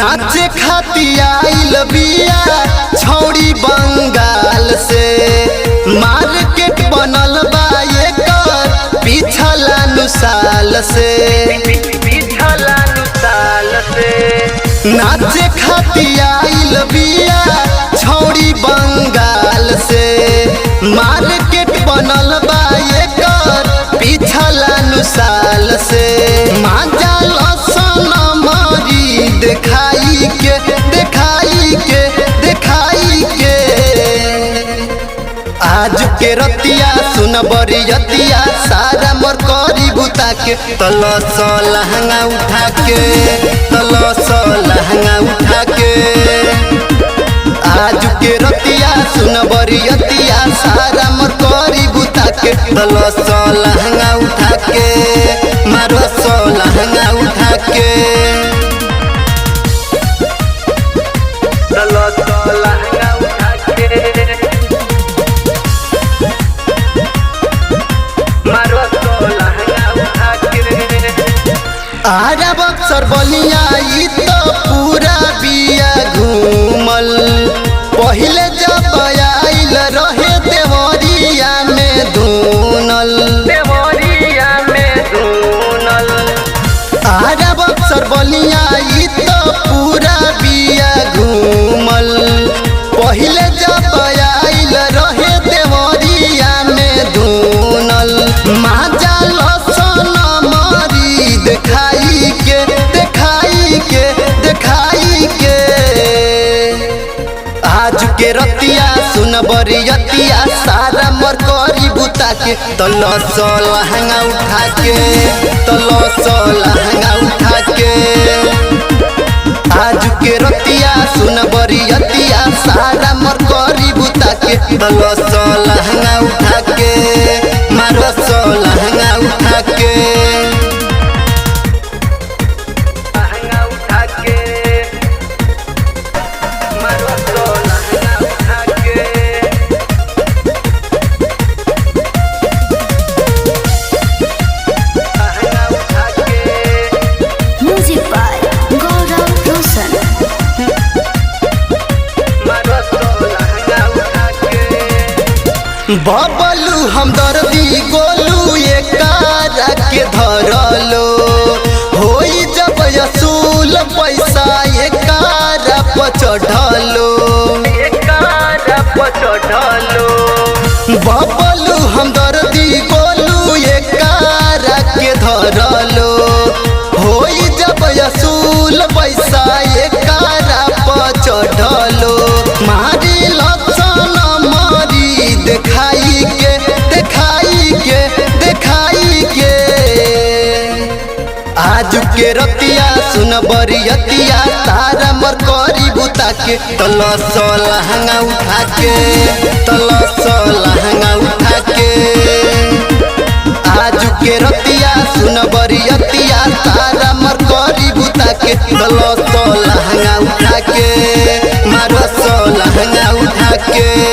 नाचे खाती आइल बिया छौड़ी बंगाल से। मार्केट बनल बा एकर पिछला नुसाल से। नाचे खाती आइल बिया छौड़ी बंगाल से। मार्केट बनल बा एकर पिछला नुसाल से। मांझाल सन मारी देखाई के आज के रतिया सुन बरियतिया सारा मोर करी बुता के। तलस लहंगा उठा के, तलस लहंगा उठा के। आज के रतिया सुन बरियतिया सारा मोर करी बुता के। तलस लहंगा उठा के, मारस लहंगा उठा के। तलस लहंगा उठा के, आरा बक्सर बलिया तो पूरा बिया घूमल। पहले जब आइल रहे देवरिया में धुनल। आरा बक्सर बलिया तो पूरा बिया घूमल। पहले जब आइल रहे देवरिया में धुनल। मांझाल सन मारी देखाई के। आज के रतिया सुन बरियतिया सारा मोर करी बुता के। तलस लहंगा उठा के, तलस लहंगा उठा के। आज के रतिया सुन बरियतिया सारा मोर करी बुता के। तलस लहंगा उठा के, मारस लहंगा उठा के। बबलू हमदर्दी गोलू एकारा के धरलो। होई जब असूल पैसा एकारा पचढ़लो। बबलू हमदर्दी गोलू एकारा के धरलो। होई जब असूल पैसा एकारा पचढ़लो। मारी लक्षण मारी देखाई के। आज के रतिया सुन बरियतिया तारा मोर करी बुता के। तलस लहंगा उठा के, तलस लहंगा उठा के। आज के रतिया सुन बरियतिया तारा मोर करी बुता के। तलस लहंगा उठा के, मारस लहंगा उठा के।